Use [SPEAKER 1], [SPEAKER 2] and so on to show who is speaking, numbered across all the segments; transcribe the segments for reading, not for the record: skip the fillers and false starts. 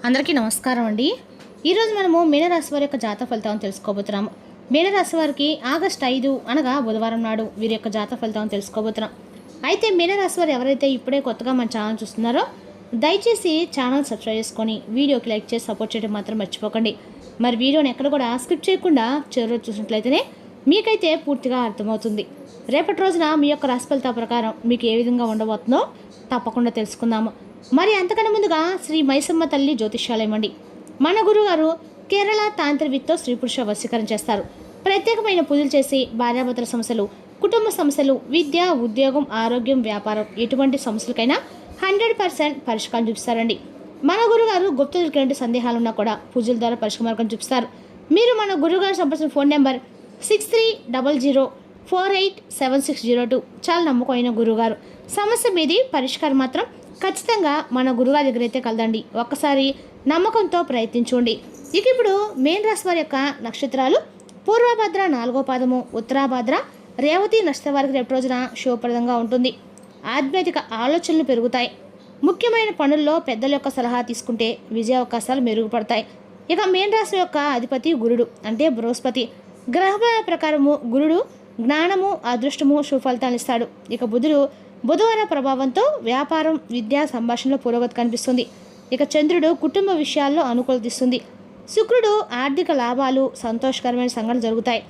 [SPEAKER 1] అందరికీ నమస్కారం అండి. ఈరోజు మనము మీనరాశి వారి యొక్క జాతక ఫలితాలను తెలుసుకోబోతున్నాము. మీనరాశి వారికి ఆగస్టు 5 అనగా బుధవారం నాడు వీరి యొక్క జాతక ఫలితాలను తెలుసుకోబోతున్నాం. అయితే మీనరాశి వారు ఎవరైతే ఇప్పుడే కొత్తగా మన ఛానల్ చూస్తున్నారో దయచేసి ఛానల్ సబ్స్క్రైబ్ చేసుకొని వీడియోకి లైక్ చేసి సపోర్ట్ చేయడం మాత్రం మర్చిపోకండి. మరి వీడియోని ఎక్కడ కూడా స్కిప్ చేయకుండా చివరి చూసినట్లయితేనే మీకైతే పూర్తిగా అర్థమవుతుంది. రేపటి రోజున మీ యొక్క రాశి ఫలితాల ప్రకారం మీకు ఏ విధంగా ఉండబోతుందో తప్పకుండా తెలుసుకుందాము. మరి అంతకన్నా ముందుగా శ్రీ మైసమ్మ తల్లి జ్యోతిష్యాలయం అండి. మన గురుగారు కేరళ తాంత్రికతో స్త్రీ పురుష వశీకరణ చేస్తారు. ప్రత్యేకమైన పూజలు చేసి భార్యాభర్తల సమస్యలు, కుటుంబ సమస్యలు, విద్య, ఉద్యోగం, ఆరోగ్యం, వ్యాపారం ఎటువంటి సమస్యలకైనా 100% పరిష్కారం చూపిస్తారండి. మన గురుగారు గుప్తులకి ఎటువంటి సందేహాలున్నా కూడా పూజల ద్వారా పరిష్కారం చూపిస్తారు. మీరు మన గురుగారు సంప్రదించిన ఫోన్ నెంబర్ 6300487602. చాలా నమ్మకమైన గురుగారు. సమస్య మీది పరిష్కారం మాత్రం ఖచ్చితంగా మన గురుగారి దగ్గర అయితే కలదండి. ఒక్కసారి నమ్మకంతో ప్రయత్నించండి. ఇక ఇప్పుడు మేన్ రాశి వారి యొక్క నక్షత్రాలు పూర్వభద్ర 4వ పాదము, ఉత్తరాభద్ర, రేవతి నక్షత్ర వారికి రేపు రోజున శుభప్రదంగా ఉంటుంది. ఆధ్యాత్మిక ఆలోచనలు పెరుగుతాయి. ముఖ్యమైన పనుల్లో పెద్దల యొక్క సలహా తీసుకుంటే విజయ అవకాశాలు మెరుగుపడతాయి. ఇక మేన్ రాశి యొక్క అధిపతి గురుడు అంటే బృహస్పతి. గ్రహబల ప్రకారము గురుడు జ్ఞానము, అదృష్టము, సుఫలితాలు ఇస్తాడు. ఇక బుధవారం ప్రభావంతో వ్యాపారం, విద్యా, సంభాషణలో పురోగతి కనిపిస్తుంది. ఇక చంద్రుడు కుటుంబ విషయాల్లో అనుకూలత ఇస్తుంది. శుక్రుడు ఆర్థిక లాభాలు, సంతోషకరమైన సంఘటనలు జరుగుతాయి.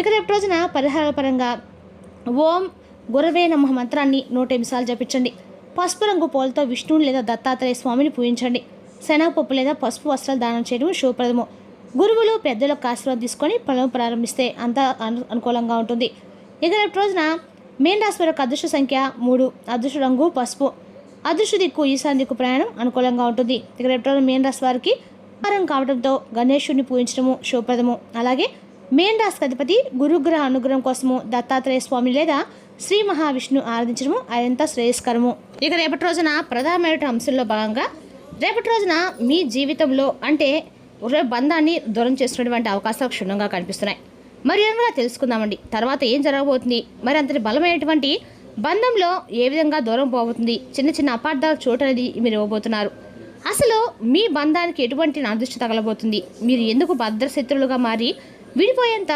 [SPEAKER 1] ఇక రేపు రోజున పరిహారాల పరంగా ఓం గురవే నమః మంత్రాన్ని 108 సార్లు జపించండి. పసుపు రంగు పూలతో విష్ణువుని లేదా దత్తాత్రేయ స్వామిని పూజించండి. శనగపప్పు లేదా పసుపు వస్త్రాలు దానం చేయడం శుభప్రదము. గురువులు పెద్దలకు ఆశీర్వాదం తీసుకొని పనులు ప్రారంభిస్తే అంతా అనుకూలంగా ఉంటుంది. ఇక రేపు రోజున మేన్ రాశి వారి యొక్క అదృష్ట సంఖ్య 3, అదృష్ట రంగు పసుపు, అదృష్ట దిక్కు ఈశాన్య దిక్కు ప్రయాణం అనుకూలంగా ఉంటుంది. ఇక రేపు రోజున మేన్ రాశి వారికి వారం కావడంతో గణేశుడిని పూజించడము శుభప్రదము. అలాగే మేన్ రాశి అధిపతి గురుగ్రహ అనుగ్రహం కోసము దత్తాత్రేయ స్వామి లేదా శ్రీ మహావిష్ణు ఆరాధించడము అత్యంత శ్రేయస్కరము. ఇక రేపటి రోజున ప్రధానమైన అంశంలో భాగంగా రేపటి రోజున మీ జీవితంలో అంటే బంధాన్ని దూరం చేసుకునేటువంటి అవకాశాలు క్షుణ్ణంగా కనిపిస్తున్నాయి. మరి ఏమైనా తెలుసుకుందామండి. తర్వాత ఏం జరగబోతుంది, మరి అంతటి బలమైనటువంటి బంధంలో ఏ విధంగా దూరం పోబోతుంది, చిన్న చిన్న అపార్థాలు చోటు అనేది మీరు ఇవ్వబోతున్నారు. అసలు మీ బంధానికి ఎటువంటి అదృష్టి తగలబోతుంది, మీరు ఎందుకు భద్రశత్రులుగా మారి విడిపోయేంత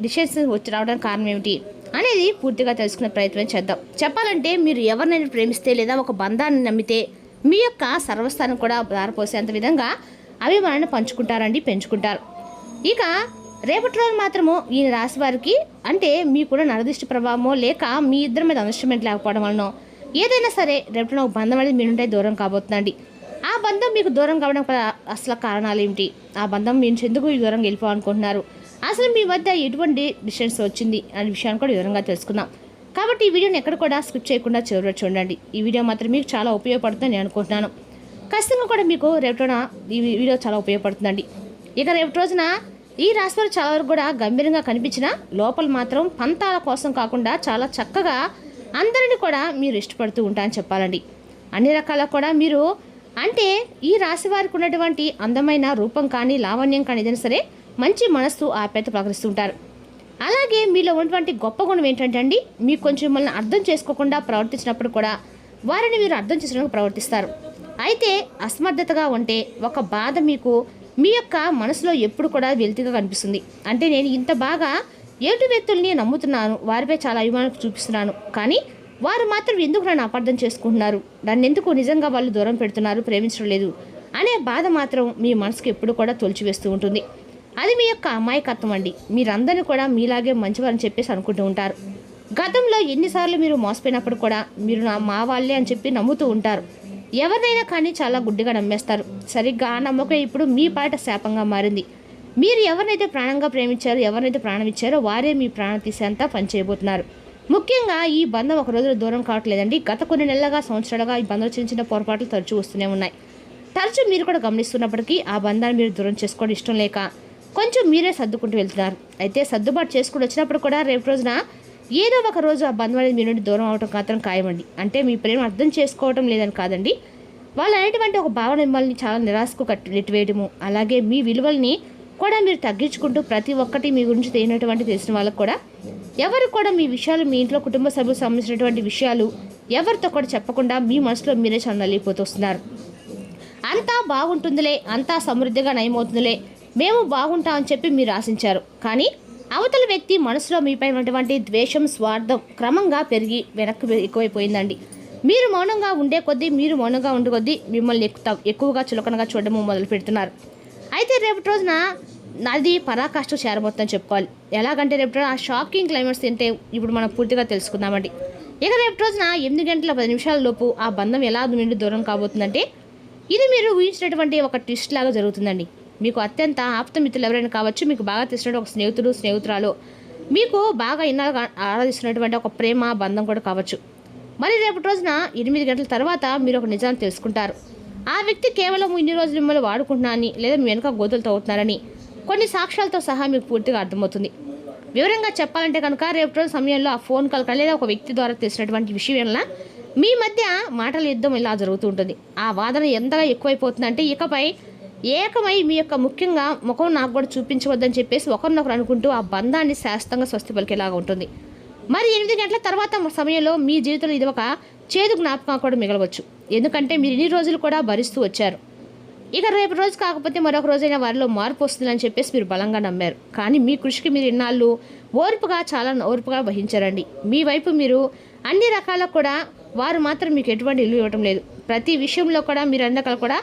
[SPEAKER 1] డిసిషన్స్ వచ్చి రావడానికి కారణం ఏమిటి అనేది పూర్తిగా తెలుసుకునే ప్రయత్నం చేద్దాం. చెప్పాలంటే మీరు ఎవరినైనా ప్రేమిస్తే లేదా ఒక బంధాన్ని నమ్మితే మీ యొక్క సర్వస్థానం కూడా దారిపోసేంత విధంగా అభిమానాన్ని పంచుకుంటారండి, పెంచుకుంటారు. ఇక రేపటి రోజు మాత్రము ఈ రాశి వారికి అంటే మీకు కూడా నరదృష్టి ప్రభావమో లేక మీ ఇద్దరి మీద అండర్స్టాండింగ్ లేకపోవడం వలన ఏదైనా సరే రేపటి ఒక బంధం అనేది మీ నుండి దూరం కాబోతుందండి. ఆ బంధం మీకు దూరం కావడం అసలు కారణాలు ఏమిటి, ఆ బంధం మీ నుంచి ఎందుకు దూరం వెళ్ళిపోవాలనుకుంటున్నారు, అసలు మీ వద్ద ఎటువంటి డిస్టెన్స్ వచ్చింది అనే విషయాన్ని కూడా వివరంగా తెలుసుకుందాం. కాబట్టి ఈ వీడియోని ఎక్కడ కూడా స్కిప్ చేయకుండా చివరి చూడండి. ఈ వీడియో మాత్రం మీకు చాలా ఉపయోగపడుతుందని నేను అనుకుంటున్నాను. ఖచ్చితంగా కూడా మీకు రేపటిన ఈ వీడియో చాలా ఉపయోగపడుతుందండి. ఇక రేపటి రోజున ఈ రాశి వారు చాలా వరకు కూడా గంభీరంగా కనిపించిన లోపల మాత్రం పంతాల కోసం కాకుండా చాలా చక్కగా అందరినీ కూడా మీరు ఇష్టపడుతూ ఉంటారని చెప్పాలండి. అన్ని రకాల కూడా మీరు అంటే ఈ రాశి వారికి ఉన్నటువంటి అందమైన రూపం కానీ లావణ్యం కానీ ఏదైనా సరే మంచి మనస్సు ఆప్యాయత ప్రకటిస్తుంటారు. అలాగే మీలో ఉన్నటువంటి గొప్ప గుణం ఏంటంటే అండి, మీకు కొంచెం మిమ్మల్ని అర్థం చేసుకోకుండా ప్రవర్తించినప్పుడు కూడా వారిని మీరు అర్థం చేసుకోవడానికి ప్రవర్తిస్తారు. అయితే అసమర్థతగా ఉంటే ఒక బాధ మీకు మీ యొక్క మనసులో ఎప్పుడు కూడా వెలితిగా కనిపిస్తుంది. అంటే నేను ఇంత బాగా ఎదుటి వ్యక్తుల్ని నమ్ముతున్నాను, వారిపై చాలా అభిమానం చూపిస్తున్నాను, కానీ వారు మాత్రం ఎందుకు నన్ను అపార్థం చేసుకుంటున్నారు, నన్ను ఎందుకు నిజంగా వాళ్ళు దూరం పెడుతున్నారు, ప్రేమించడం లేదు అనే బాధ మాత్రం మీ మనసుకు ఎప్పుడు కూడా తొలిచివేస్తూ ఉంటుంది. అది మీ యొక్క అమాయకత్వం అండి. మీరందరినీ కూడా మీలాగే మంచివారని చెప్పేసి అనుకుంటూ ఉంటారు. గతంలో ఎన్నిసార్లు మీరు మోసపోయినప్పుడు కూడా మీరు మా వాళ్ళే అని చెప్పి నమ్ముతూ ఉంటారు. ఎవరినైనా కానీ చాలా గుడ్డిగా నమ్మేస్తారు. సరిగ్గా ఆ నమ్మకం ఇప్పుడు మీ పాట శాపంగా మారింది. మీరు ఎవరినైతే ప్రాణంగా ప్రేమించారో, ఎవరినైతే ప్రాణం ఇచ్చారో వారే మీ ప్రాణం తీసేంత పని చేయబోతున్నారు. ముఖ్యంగా ఈ బంధం ఒక రోజులో దూరం కావట్లేదండి. గత కొన్ని నెలలుగా, సంవత్సరాలుగా ఈ బంధం చిన్న చిన్న పొరపాట్లు తరచూ వస్తూనే ఉన్నాయి. తరచూ మీరు కూడా గమనిస్తున్నప్పటికీ ఆ బంధాన్ని మీరు దూరం చేసుకోవడం ఇష్టం లేక కొంచెం మీరే సర్దుకుంటూ వెళ్తున్నారు. అయితే సర్దుబాటు చేసుకుని వచ్చినప్పుడు కూడా రేపు రోజున ఏదో ఒక రోజు ఆ బంధం అనేది మీ నుండి దూరం అవడం మాత్రం ఖాయమండి. అంటే మీ ప్రేమ అర్థం చేసుకోవడం లేదని కాదండి, వాళ్ళు అనేటువంటి ఒక భావన మిమ్మల్ని చాలా నిరాశకు నెట్టివేయడము, అలాగే మీ విలువల్ని కూడా మీరు తగ్గించుకుంటూ ప్రతి ఒక్కటి మీ గురించి తెలిసిన వాళ్ళకు కూడా ఎవరు కూడా మీ విషయాలు, మీ ఇంట్లో కుటుంబ సభ్యులకు సంబంధించినటువంటి విషయాలు ఎవరితో కూడా చెప్పకుండా మీ మనసులో మీరే చాలా నలిగిపోతూ వస్తున్నారు. అంతా బాగుంటుందిలే, అంతా సమృద్ధిగా నయమవుతుందిలే, మేము బాగుంటామని చెప్పి మీరు ఆశించారు. కానీ అవతల వ్యక్తి మనసులో మీపై ఉన్నటువంటి ద్వేషం, స్వార్థం క్రమంగా పెరిగి వెనక్కి ఎక్కువైపోయిందండి. మీరు మౌనంగా ఉండే కొద్దీ మిమ్మల్ని ఎక్కువగా చులకనగా చూడడం మొదలు పెడుతున్నారు. అయితే రేపటి రోజున అది పరాకాష్ఠకు చేరబోతుందని చెప్పుకోవాలి. ఎలాగంటే రేపు ఆ షాకింగ్ క్లైమాక్స్ ఏంటే ఇప్పుడు మనం పూర్తిగా తెలుసుకుందామండి. ఇక రేపు రోజున 8 గంటల 10 నిమిషాల లోపు ఆ బంధం ఎలా నుండి దూరం కాబోతుందంటే ఇది మీరు ఊహించినటువంటి ఒక ట్విస్ట్ లాగా జరుగుతుందండి. మీకు అత్యంత ఆప్తమిత్రులు ఎవరైనా కావచ్చు, మీకు బాగా తెలిసినటువంటి ఒక స్నేహితురాలు, మీకు బాగా ఇన్నాళ్ళుగా ఆరాధిస్తున్నటువంటి ఒక ప్రేమ బంధం కూడా కావచ్చు. మరి రేపటి రోజున 8 గంటల తర్వాత మీరు ఒక నిజాన్ని తెలుసుకుంటారు. ఆ వ్యక్తి కేవలం ఇన్ని రోజులు మిమ్మల్ని వాడుకుంటున్నారని, లేదా మీ వెనక గోతులతో అవుతున్నారని కొన్ని సాక్ష్యాలతో సహా మీకు పూర్తిగా అర్థమవుతుంది. వివరంగా చెప్పాలంటే కనుక రేపటి రోజు సమయంలో ఆ ఫోన్ కాల్ లేదా ఒక వ్యక్తి ద్వారా తెలిసినటువంటి విషయం వలన మీ మధ్య మాటల యుద్ధం ఇలా జరుగుతూ ఉంటుంది. ఆ వాదన ఎంతగా ఎక్కువైపోతుందంటే ఇకపై ఏకమై మీ యొక్క ముఖ్యంగా ముఖం నాకు కూడా చూపించవద్దని చెప్పేసి ఒకరినొకరు అనుకుంటూ ఆ బంధాన్ని శాశ్వతంగా స్వస్తి పలికేలాగా ఉంటుంది. మరి 8 గంటల తర్వాత సమయంలో మీ జీవితంలో ఇది ఒక చేదు జ్ఞాపకం కూడా మిగలవచ్చు. ఎందుకంటే మీరు ఇన్ని రోజులు కూడా భరిస్తూ వచ్చారు. ఇక రేపు రోజు కాకపోతే మరొక రోజైనా వారిలో మార్పు వస్తుందని చెప్పేసి మీరు బలంగా నమ్మారు. కానీ మీ కృషికి మీరు ఇన్నాళ్ళు చాలా ఓర్పుగా వహించారండి. మీ వైపు మీరు అన్ని రకాల కూడా వారు మాత్రం మీకు ఎటువంటి ఇల్లు ఇవ్వటం లేదు. ప్రతి విషయంలో కూడా మీరు అన్నకలు కూడా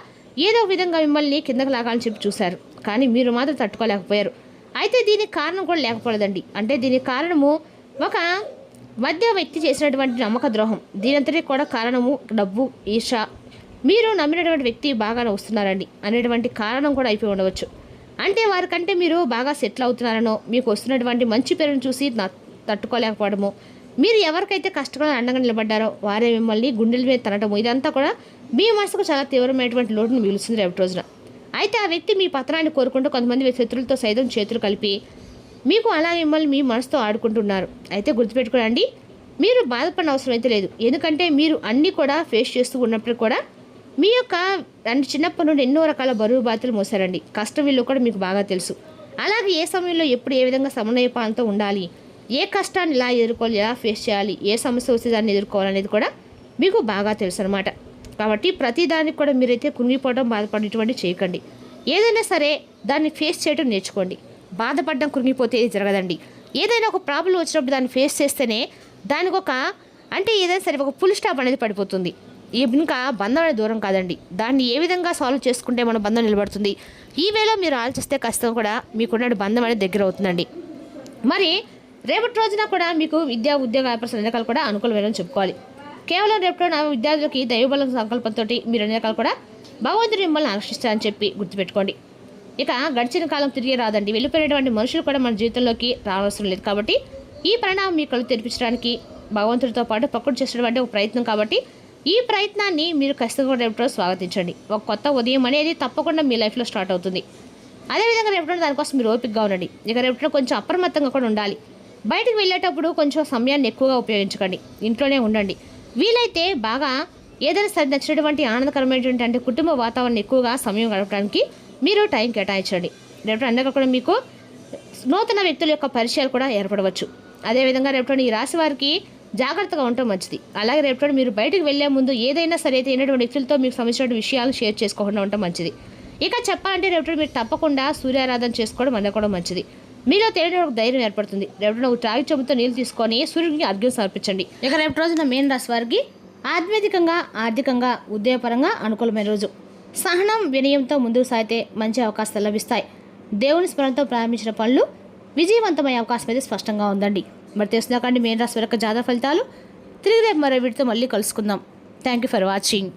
[SPEAKER 1] ఏదో విధంగా మిమ్మల్ని కిందకు లాగాలని చెప్పి చూశారు. కానీ మీరు మాత్రం తట్టుకోలేకపోయారు. అయితే దీనికి కారణం కూడా లేకపోలేదండి. అంటే దీనికి కారణము ఒక మధ్య వ్యక్తి చేసినటువంటి నమ్మక ద్రోహం. దీనంతటి కూడా కారణము డబ్బు, ఈర్ష, మీరు నమ్మినటువంటి వ్యక్తి బాగానే వస్తున్నారండి అనేటువంటి కారణం కూడా అయిపోయి ఉండవచ్చు. అంటే వారికంటే మీరు బాగా సెటిల్ అవుతున్నారనో, మీకు వస్తున్నటువంటి మంచి పేరును చూసి తట్టుకోలేకపోవడము, మీరు ఎవరికైతే కష్టంగా అండగా నిలబడ్డారో వారే మిమ్మల్ని గుండెల మీద తనటము, ఇదంతా కూడా మీ మనసుకు చాలా తీవ్రమైనటువంటి లోటును మిగులుస్తుంది రేపటి రోజున. అయితే ఆ వ్యక్తి మీ పతనాన్ని కోరుకుంటూ కొంతమంది శత్రులతో సైతం చేతులు కలిపి మీకు అలా మిమ్మల్ని మీ మనసుతో ఆడుకుంటున్నారు. అయితే గుర్తుపెట్టుకోండి, మీరు బాధపడిన అవసరం అయితే లేదు. ఎందుకంటే మీరు అన్నీ కూడా ఫేస్ చేస్తూ ఉన్నప్పుడు కూడా మీ యొక్క చిన్నప్పటి నుండి ఎన్నో రకాల బరువు బాధ్యతలు మోసారండి. కష్టం విలువ కూడా మీకు బాగా తెలుసు. అలాగే ఏ సమయంలో ఎప్పుడు ఏ విధంగా సమన్వయపాలనతో ఉండాలి, ఏ కష్టాన్ని ఎలా ఎదుర్కోవాలి, ఎలా ఫేస్ చేయాలి, ఏ సమస్య వస్తే దాన్ని ఎదుర్కోవాలనేది కూడా మీకు బాగా తెలుసు అనమాట. కాబట్టి ప్రతి దానికి కూడా మీరైతే కుంగిపోవడం, బాధపడేటువంటి చేయకండి. ఏదైనా సరే దాన్ని ఫేస్ చేయడం నేర్చుకోండి. బాధపడడం, కృంగిపోతే ఇది జరగదండి. ఏదైనా ఒక ప్రాబ్లం వచ్చినప్పుడు దాన్ని ఫేస్ చేస్తేనే దానికి ఏదైనా సరే ఒక ఫుల్ స్టాప్ అనేది పడిపోతుంది. ఇంకా బంధం అనేది దూరం కాదండి. దాన్ని ఏ విధంగా సాల్వ్ చేసుకుంటే మన బంధం నిలబడుతుంది, ఈ వేళ మీరు ఆలోచిస్తే ఖచ్చితంగా కూడా మీకున్న బంధం అనేది దగ్గర అవుతుందండి. మరి రేపటి రోజున కూడా మీకు విద్యా, ఉద్యోగ, వ్యాపార రకాలు కూడా అనుకూలమేనని చెప్పుకోవాలి. కేవలం రేపటి నా విద్యార్థులకి దైవబలం సంకల్పంతో మీరు అన్ని రకాలు కూడా భగవంతుడు మిమ్మల్ని ఆకర్షిస్తారని చెప్పి గుర్తుపెట్టుకోండి. ఇక గడిచిన కాలం తిరిగి రాదండి. వెళ్ళిపోయినటువంటి మనుషులు కూడా మన జీవితంలోకి రావాల్సిన లేదు. కాబట్టి ఈ పరిణామం మీ కళ్ళు తెరిపించడానికి భగవంతుడితో పాటు పక్కన చేసేటువంటి ఒక ప్రయత్నం. కాబట్టి ఈ ప్రయత్నాన్ని మీరు ఖచ్చితంగా రేపటి రోజు స్వాగతించండి. ఒక కొత్త ఉదయం అనేది తప్పకుండా మీ లైఫ్లో స్టార్ట్ అవుతుంది. అదేవిధంగా రేపటి దానికోసం మీరు ఓపికగా ఉండండి. ఇక రేపటి కొంచెం అప్రమత్తంగా కూడా ఉండాలి. బయటకు వెళ్ళేటప్పుడు కొంచెం సమయాన్ని ఎక్కువగా ఉపయోగించకండి. ఇంట్లోనే ఉండండి. వీలైతే బాగా ఏదైనా సరి నచ్చినటువంటి ఆనందకరమైనటువంటి కుటుంబ వాతావరణం ఎక్కువగా సమయం గడపడానికి మీరు టైం కేటాయించండి. రేపటి అందరికీ కూడా మీకు నూతన వ్యక్తుల యొక్క పరిచయాలు కూడా ఏర్పడవచ్చు. అదేవిధంగా రేపటి ఈ రాశి వారికి జాగ్రత్తగా ఉండటం మంచిది. అలాగే రేపటి మీరు బయటకు వెళ్లే ముందు ఏదైనా సరే అయినటువంటి వ్యక్తులతో మీకు సంబంధించిన విషయాలు షేర్ చేసుకోకుండా ఉండటం మంచిది. ఇక చెప్పాలంటే రేపటి మీరు తప్పకుండా సూర్యారాధన చేసుకోవడం కూడా మంచిది. మీలో తెలియని ఒక ధైర్యం ఏర్పడుతుంది. రేపటి ఒక త్రాగి చెంబుతో నీళ్ళు తీసుకొని సూర్యుడికి అర్ఘ్యం సమర్పించండి. ఇక రేపటి రోజున మీన రాశి వారికి ఆధ్యాత్మికంగా, ఆర్థికంగా, ఉద్యోగపరంగా అనుకూలమైన రోజు. సహనం, వినయంతో ముందుకు సాగితే మంచి అవకాశాలు లభిస్తాయి. దేవుని స్మరణతో ప్రారంభించిన పనులు విజయవంతమయ్యే అవకాశం అయితే స్పష్టంగా ఉందండి. మరి తెలుసుకుందాకండి మీన రాశి వారి జాతక ఫలితాలు. తిరిగి రేపు మరో వీడితో మళ్ళీ కలుసుకుందాం. Thank you for watching.